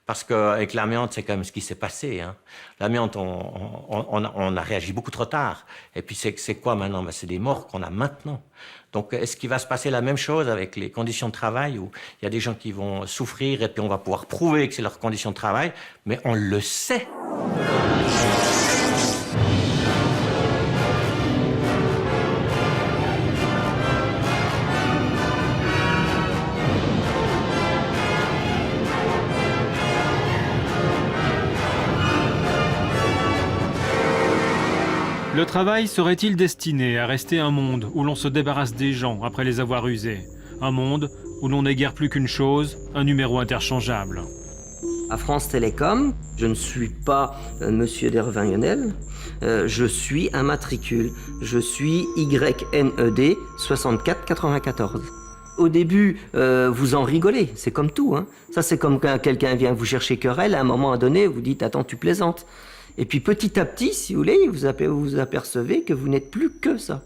Parce qu'avec l'amiante, c'est quand même ce qui s'est passé. Hein. L'amiante, on a réagi beaucoup trop tard. Et puis c'est quoi maintenant? C'est des morts qu'on a maintenant. Donc est-ce qu'il va se passer la même chose avec les conditions de travail où il y a des gens qui vont souffrir et puis on va pouvoir prouver que c'est leurs conditions de travail, mais on le sait. Le travail serait-il destiné à rester un monde où l'on se débarrasse des gens après les avoir usés? Un monde où l'on n'est guère plus qu'une chose, un numéro interchangeable. À France Télécom, je ne suis pas Monsieur Dervingenel, je suis un matricule. Je suis YNED 6494. Au début, vous en rigolez, c'est comme tout. Hein. Ça, c'est comme quand quelqu'un vient vous chercher querelle, à un moment donné, vous dites « Attends, tu plaisantes ». Et puis petit à petit, si vous voulez, vous apercevez que vous n'êtes plus que ça.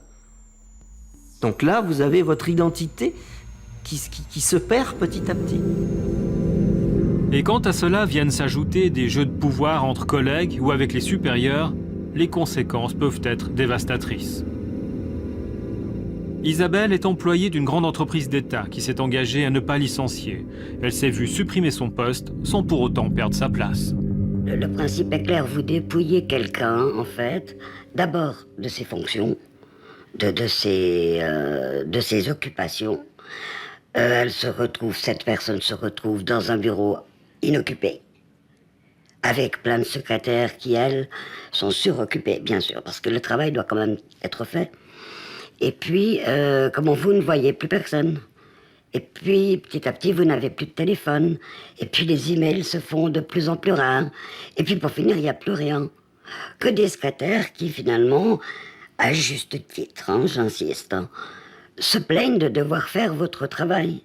Donc là, vous avez votre identité qui se perd petit à petit. Et quand à cela viennent s'ajouter des jeux de pouvoir entre collègues ou avec les supérieurs, les conséquences peuvent être dévastatrices. Isabelle est employée d'une grande entreprise d'État qui s'est engagée à ne pas licencier. Elle s'est vue supprimer son poste sans pour autant perdre sa place. Le principe est clair, vous dépouillez quelqu'un, en fait, d'abord de ses fonctions, de ses occupations. Cette personne se retrouve dans un bureau inoccupé, avec plein de secrétaires qui, elles, sont suroccupées, bien sûr, parce que le travail doit quand même être fait. Et puis, comment vous ne voyez plus personne. Et puis, petit à petit, vous n'avez plus de téléphone. Et puis, les emails se font de plus en plus rares. Et puis, pour finir, il n'y a plus rien. Que des secrétaires qui, finalement, à juste titre, hein, j'insiste, hein, se plaignent de devoir faire votre travail.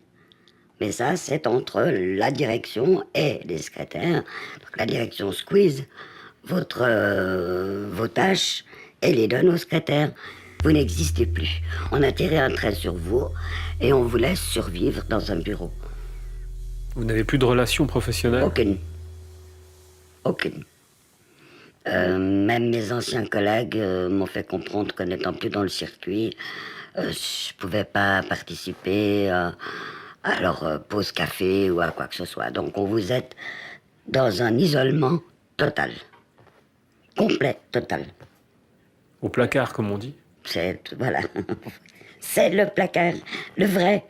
Mais ça, c'est entre la direction et les secrétaires. Donc, la direction squeeze vos tâches et les donne aux secrétaires. Vous n'existez plus. On a tiré un trait sur vous et on vous laisse survivre dans un bureau. Vous n'avez plus de relations professionnelles? Aucune. Même mes anciens collègues m'ont fait comprendre qu'en n'étant plus dans le circuit, je ne pouvais pas participer à leur pause café ou à quoi que ce soit. Donc vous êtes dans un isolement total. Complet, total. Au placard, comme on dit? Voilà, c'est le placard, le vrai,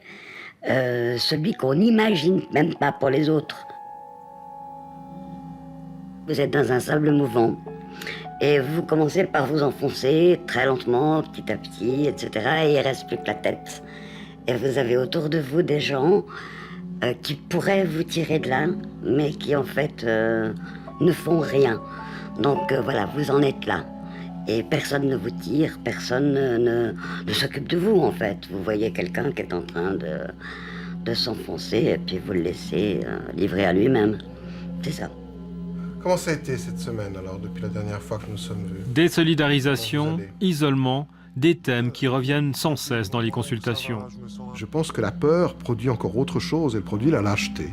celui qu'on n'imagine même pas pour les autres. Vous êtes dans un sable mouvant et vous commencez par vous enfoncer très lentement, petit à petit, etc. Et il ne reste plus que la tête. Et vous avez autour de vous des gens qui pourraient vous tirer de là, mais qui en fait ne font rien. Donc voilà, vous en êtes là. Et personne ne vous tire, personne ne s'occupe de vous, en fait. Vous voyez quelqu'un qui est en train de s'enfoncer, et puis vous le laissez livrer à lui-même. C'est ça. Comment ça a été cette semaine, alors, depuis la dernière fois que nous sommes vus? Désolidarisation, isolement, des thèmes qui reviennent sans cesse dans les consultations. Je pense que la peur produit encore autre chose, elle produit la lâcheté.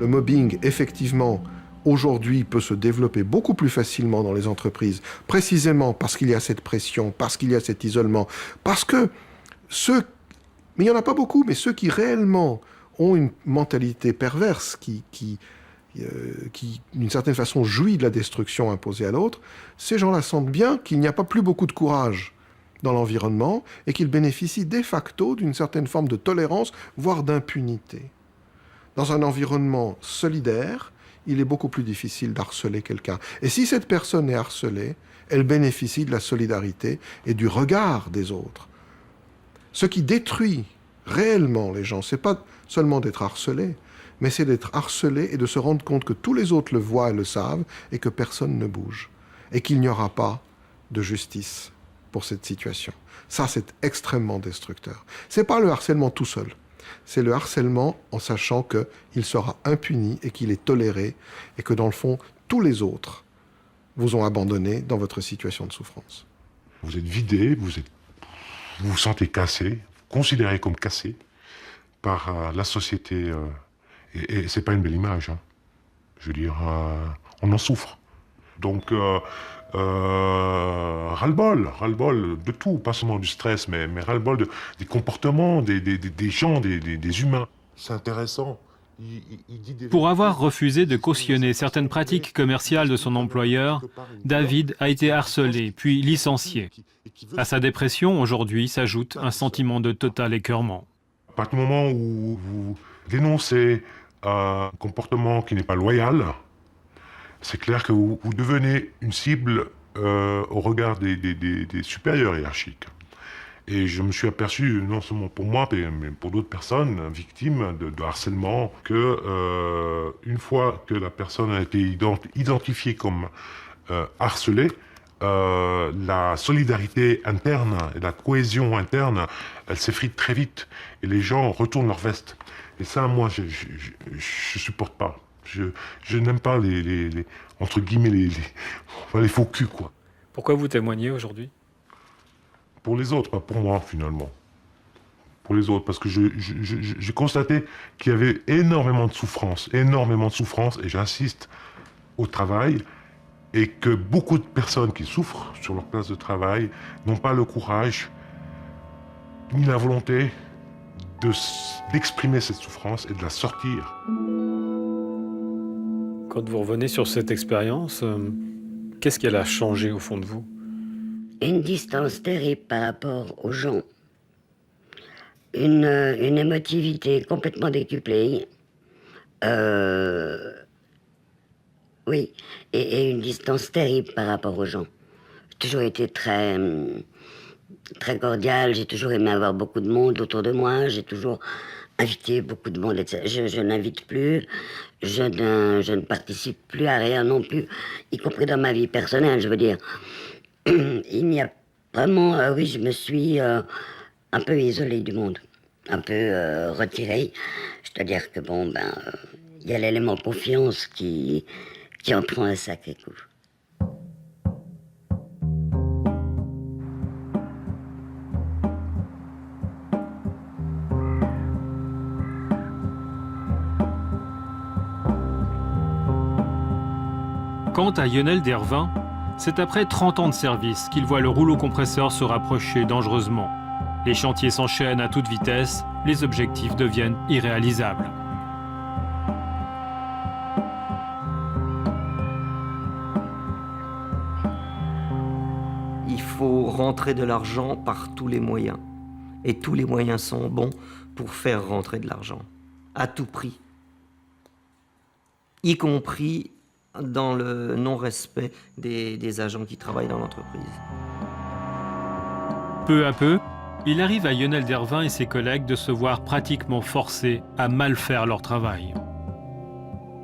Le mobbing, effectivement, aujourd'hui, peut se développer beaucoup plus facilement dans les entreprises, précisément parce qu'il y a cette pression, parce qu'il y a cet isolement, parce que mais il n'y en a pas beaucoup, mais ceux qui réellement ont une mentalité perverse, qui d'une certaine façon jouit de la destruction imposée à l'autre, ces gens-là sentent bien qu'il n'y a pas plus beaucoup de courage dans l'environnement et qu'ils bénéficient de facto d'une certaine forme de tolérance, voire d'impunité. Dans un environnement solidaire, il est beaucoup plus difficile d'harceler quelqu'un. Et si cette personne est harcelée, elle bénéficie de la solidarité et du regard des autres. Ce qui détruit réellement les gens, c'est pas seulement d'être harcelé, mais c'est d'être harcelé et de se rendre compte que tous les autres le voient et le savent et que personne ne bouge. Et qu'il n'y aura pas de justice pour cette situation. Ça, c'est extrêmement destructeur. C'est pas le harcèlement tout seul. C'est le harcèlement en sachant qu'il sera impuni et qu'il est toléré et que dans le fond, tous les autres vous ont abandonné dans votre situation de souffrance. Vous êtes vidé, vous vous sentez cassé, considéré comme cassé par la société. Et c'est pas une belle image. Hein. Je veux dire, on en souffre. Donc, ras-le-bol de tout, pas seulement du stress, mais ras-le-bol des comportements des gens, des humains. C'est intéressant. Pour avoir refusé de cautionner certaines pratiques commerciales de son employeur, David a été harcelé, puis licencié. À sa dépression, aujourd'hui, s'ajoute un sentiment de total écœurement. À partir du moment où vous dénoncez un comportement qui n'est pas loyal, c'est clair que vous devenez une cible au regard des supérieurs hiérarchiques. Et je me suis aperçu, non seulement pour moi, mais pour d'autres personnes victimes de harcèlement, que une fois que la personne a été identifiée comme harcelée, la solidarité interne et la cohésion interne, elle s'effrite très vite. Et les gens retournent leur veste. Et ça, moi, je supporte pas. Je n'aime pas entre guillemets, les faux culs, quoi. Pourquoi vous témoignez aujourd'hui ? Pour les autres, pas pour moi, finalement. Pour les autres, parce que j'ai constaté qu'il y avait énormément de souffrance, et j'insiste, au travail, et que beaucoup de personnes qui souffrent sur leur place de travail n'ont pas le courage, ni la volonté d'exprimer cette souffrance et de la sortir. Quand vous revenez sur cette expérience, qu'est-ce qu'elle a changé au fond de vous ? Une distance terrible par rapport aux gens, une émotivité complètement décuplée, oui, et une distance terrible par rapport aux gens. J'ai toujours été très cordiale, j'ai toujours aimé avoir beaucoup de monde autour de moi, j'ai toujours invité beaucoup de monde, etc. Je n'invite plus, je ne participe plus à rien non plus, y compris dans ma vie personnelle, je veux dire. Il n'y a vraiment, oui, je me suis un peu isolée du monde, un peu retirée. C'est-à-dire que bon, il y a l'élément confiance qui en prend un sacré coup. Quant à Lionel Dervin, c'est après 30 ans de service qu'il voit le rouleau compresseur se rapprocher dangereusement. Les chantiers s'enchaînent à toute vitesse, les objectifs deviennent irréalisables. Il faut rentrer de l'argent par tous les moyens. Et tous les moyens sont bons pour faire rentrer de l'argent, à tout prix. Y compris dans le non-respect des agents qui travaillent dans l'entreprise. Peu à peu, il arrive à Lionel Dervin et ses collègues de se voir pratiquement forcés à mal faire leur travail.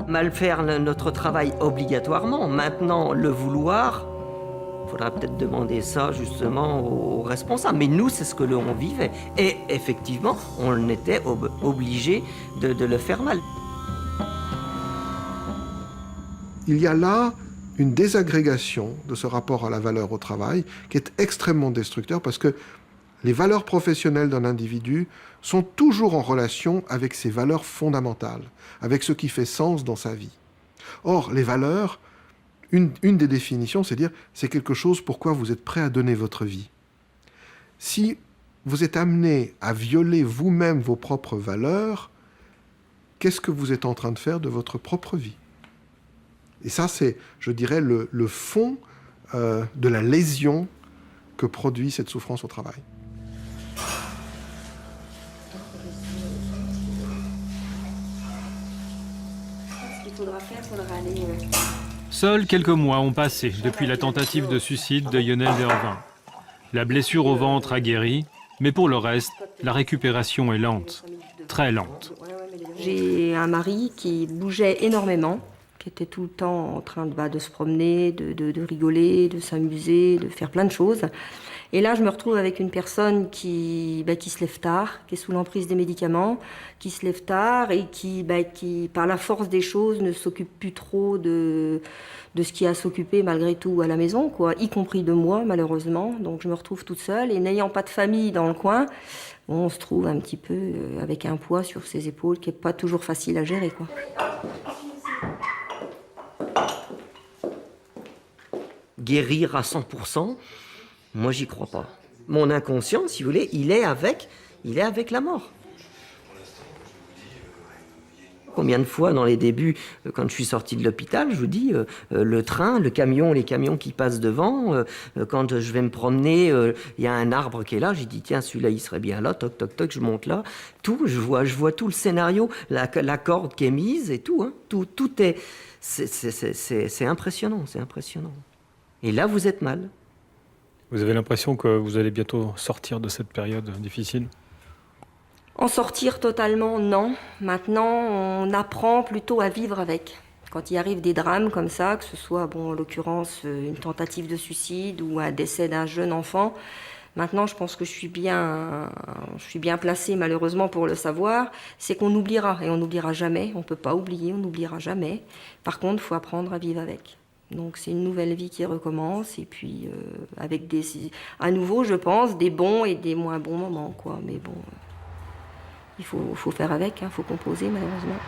Mal faire notre travail obligatoirement, maintenant le vouloir, il faudra peut-être demander ça justement aux responsables. Mais nous, c'est ce que l'on vivait. Et effectivement, on était obligé de le faire mal. Il y a là une désagrégation de ce rapport à la valeur au travail qui est extrêmement destructeur parce que les valeurs professionnelles d'un individu sont toujours en relation avec ses valeurs fondamentales, avec ce qui fait sens dans sa vie. Or, les valeurs, une des définitions, c'est dire c'est quelque chose pourquoi vous êtes prêt à donner votre vie. Si vous êtes amené à violer vous-même vos propres valeurs, qu'est-ce que vous êtes en train de faire de votre propre vie ? Et ça, c'est, je dirais, le fond de la lésion que produit cette souffrance au travail. Seuls quelques mois ont passé depuis la tentative de suicide de Lionel Dervin. La blessure au ventre a guéri, mais pour le reste, la récupération est lente, très lente. J'ai un mari qui bougeait énormément, qui était tout le temps en train de se promener, de rigoler, de s'amuser, de faire plein de choses. Et là, je me retrouve avec une personne qui se lève tard, qui est sous l'emprise des médicaments, qui se lève tard et qui par la force des choses, ne s'occupe plus trop de ce qui a à s'occuper malgré tout à la maison, quoi, y compris de moi, malheureusement. Donc je me retrouve toute seule et n'ayant pas de famille dans le coin, on se trouve un petit peu avec un poids sur ses épaules qui n'est pas toujours facile à gérer, quoi. guérir à 100%, moi j'y crois pas. Mon inconscient, si vous voulez, il est avec la mort. Combien de fois dans les débuts, quand je suis sorti de l'hôpital, je vous dis, le train, le camion, les camions qui passent devant, quand je vais me promener, il y a un arbre qui est là, j'ai dit tiens celui-là il serait bien là, toc toc toc, je monte là, tout, je vois tout le scénario, la corde qui est mise et tout, hein, tout est, c'est impressionnant, c'est impressionnant. Et là vous êtes mal. Vous avez l'impression que vous allez bientôt sortir de cette période difficile ? En sortir totalement, non. Maintenant, on apprend plutôt à vivre avec. Quand il arrive des drames comme ça, que ce soit, bon, en l'occurrence, une tentative de suicide ou un décès d'un jeune enfant, maintenant, je pense que je suis bien placée, malheureusement, pour le savoir, c'est qu'on oubliera, et on n'oubliera jamais. On ne peut pas oublier, on n'oubliera jamais. Par contre, il faut apprendre à vivre avec. Donc c'est une nouvelle vie qui recommence, et puis avec à nouveau, je pense, des bons et des moins bons moments, quoi. Mais bon... Il faut faire avec, il faut composer malheureusement.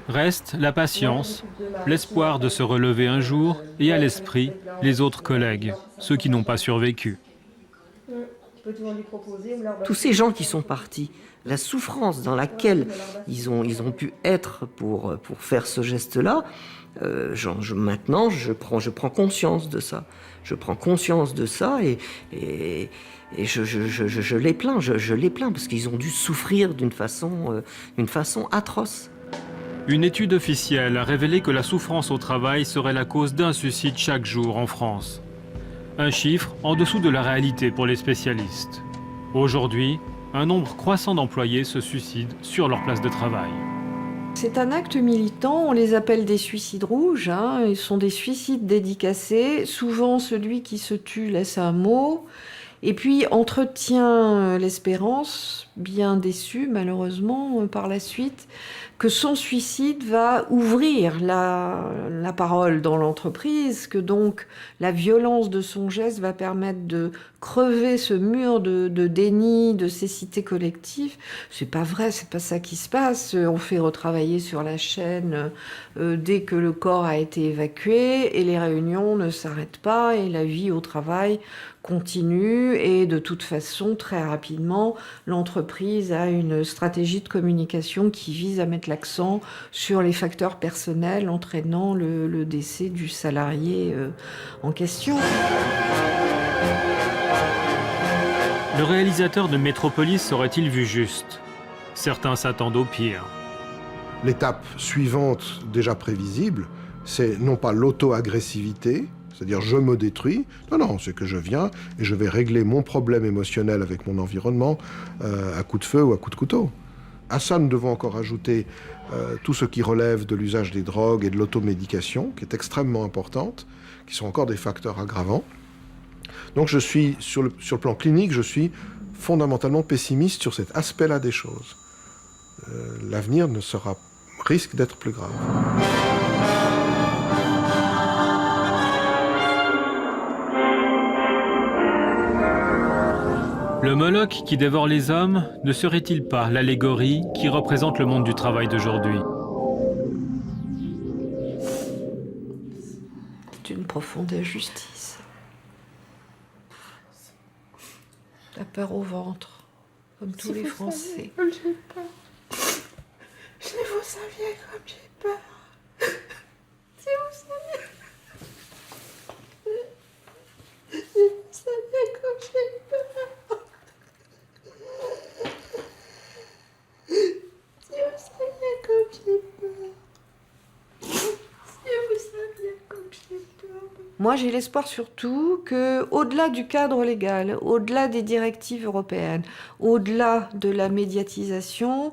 Reste la patience, l'espoir de se relever un jour et à l'esprit les autres collègues, ceux qui n'ont pas survécu. Tous ces gens qui sont partis, la souffrance dans laquelle ils ont pu être pour faire ce geste-là, maintenant je prends conscience de ça. Je prends conscience de ça et je les plains, je les plains parce qu'ils ont dû souffrir d'une façon atroce. Une étude officielle a révélé que la souffrance au travail serait la cause d'un suicide chaque jour en France. Un chiffre en dessous de la réalité pour les spécialistes. Aujourd'hui, un nombre croissant d'employés se suicident sur leur place de travail. C'est un acte militant, on les appelle des suicides rouges, hein. Ils sont des suicides dédicacés. Souvent, celui qui se tue laisse un mot et puis entretient l'espérance, bien déçu malheureusement par la suite, que son suicide va ouvrir la parole dans l'entreprise, que donc la violence de son geste va permettre de crever ce mur de déni, de cécité collective. C'est pas vrai, c'est pas ça qui se passe. On fait retravailler sur la chaîne dès que le corps a été évacué et les réunions ne s'arrêtent pas et la vie au travail continue et de toute façon, très rapidement, l'entreprise a une stratégie de communication qui vise à mettre l'accent sur les facteurs personnels entraînant le décès du salarié en question. Le réalisateur de Métropolis aurait-il vu juste ? Certains s'attendent au pire. L'étape suivante, déjà prévisible, c'est non pas l'auto-agressivité, c'est-à-dire je me détruis, non, c'est que je viens et je vais régler mon problème émotionnel avec mon environnement à coup de feu ou à coup de couteau. À ça, nous devons encore ajouter tout ce qui relève de l'usage des drogues et de l'automédication, qui est extrêmement importante, qui sont encore des facteurs aggravants. Donc je suis, sur le plan clinique, je suis fondamentalement pessimiste sur cet aspect-là des choses. L'avenir risque d'être plus grave. Le Moloch qui dévore les hommes ne serait-il pas l'allégorie qui représente le monde du travail d'aujourd'hui ? C'est une profonde injustice. La peur au ventre, comme tous les Français. Comme j'ai peur. Si vous saviez comme j'ai peur. Si vous saviez. Si vous saviez comme j'ai peur. Si vous saviez comme j'ai peur. Si vous saviez comme j'ai peur. Moi, j'ai l'espoir surtout que, au-delà du cadre légal, au-delà des directives européennes, au-delà de la médiatisation,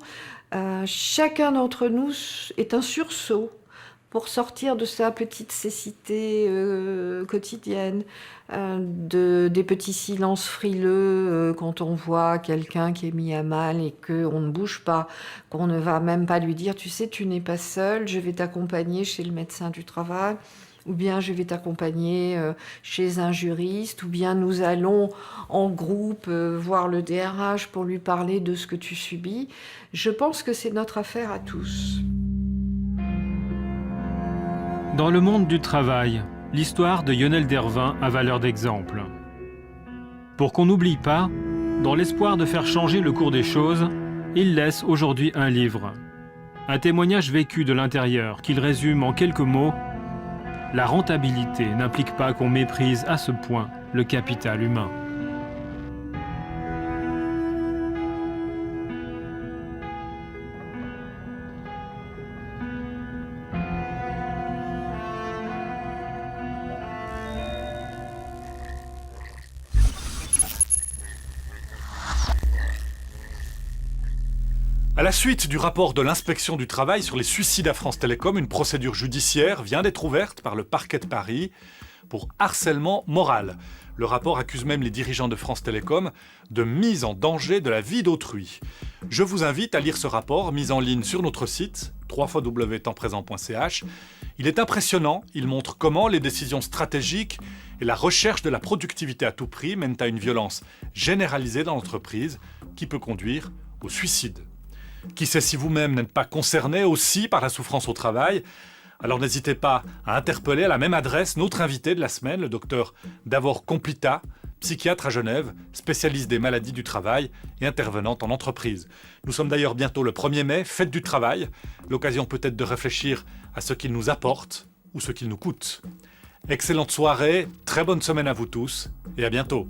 chacun d'entre nous est un sursaut pour sortir de sa petite cécité quotidienne, des petits silences frileux quand on voit quelqu'un qui est mis à mal et qu'on ne bouge pas, qu'on ne va même pas lui dire « tu sais, tu n'es pas seul, je vais t'accompagner chez le médecin du travail ». ou bien je vais t'accompagner chez un juriste, ou bien nous allons en groupe voir le DRH pour lui parler de ce que tu subis. Je pense que c'est notre affaire à tous. Dans le monde du travail, l'histoire de Lionel Dervin a valeur d'exemple. Pour qu'on n'oublie pas, dans l'espoir de faire changer le cours des choses, il laisse aujourd'hui un livre. Un témoignage vécu de l'intérieur qu'il résume en quelques mots. La rentabilité n'implique pas qu'on méprise à ce point le capital humain. À la suite du rapport de l'inspection du travail sur les suicides à France Télécom, une procédure judiciaire vient d'être ouverte par le parquet de Paris pour harcèlement moral. Le rapport accuse même les dirigeants de France Télécom de mise en danger de la vie d'autrui. Je vous invite à lire ce rapport mis en ligne sur notre site www.tempsprésent.ch. Il est impressionnant, il montre comment les décisions stratégiques et la recherche de la productivité à tout prix mènent à une violence généralisée dans l'entreprise qui peut conduire au suicide. Qui sait si vous-même n'êtes pas concerné aussi par la souffrance au travail? Alors n'hésitez pas à interpeller à la même adresse notre invité de la semaine, le docteur Davor Komplita, psychiatre à Genève, spécialiste des maladies du travail et intervenante en entreprise. Nous sommes d'ailleurs bientôt le 1er mai, fête du travail, l'occasion peut-être de réfléchir à ce qu'il nous apporte ou ce qu'il nous coûte. Excellente soirée, très bonne semaine à vous tous et à bientôt.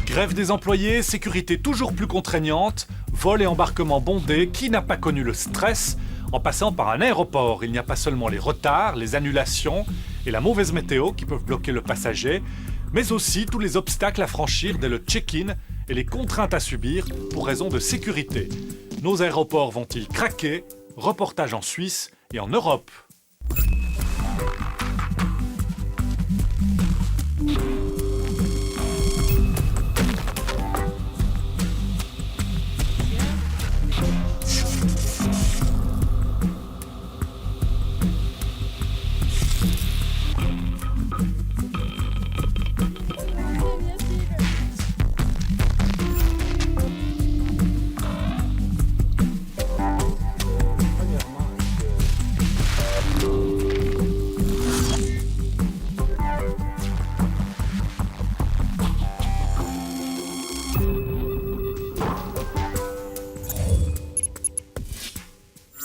Grève des employés, sécurité toujours plus contraignante, vol et embarquement bondés, qui n'a pas connu le stress en passant par un aéroport? Il n'y a pas seulement les retards, les annulations et la mauvaise météo qui peuvent bloquer le passager, mais aussi tous les obstacles à franchir dès le check-in et les contraintes à subir pour raison de sécurité. Nos aéroports vont-ils craquer? Reportage en Suisse et en Europe.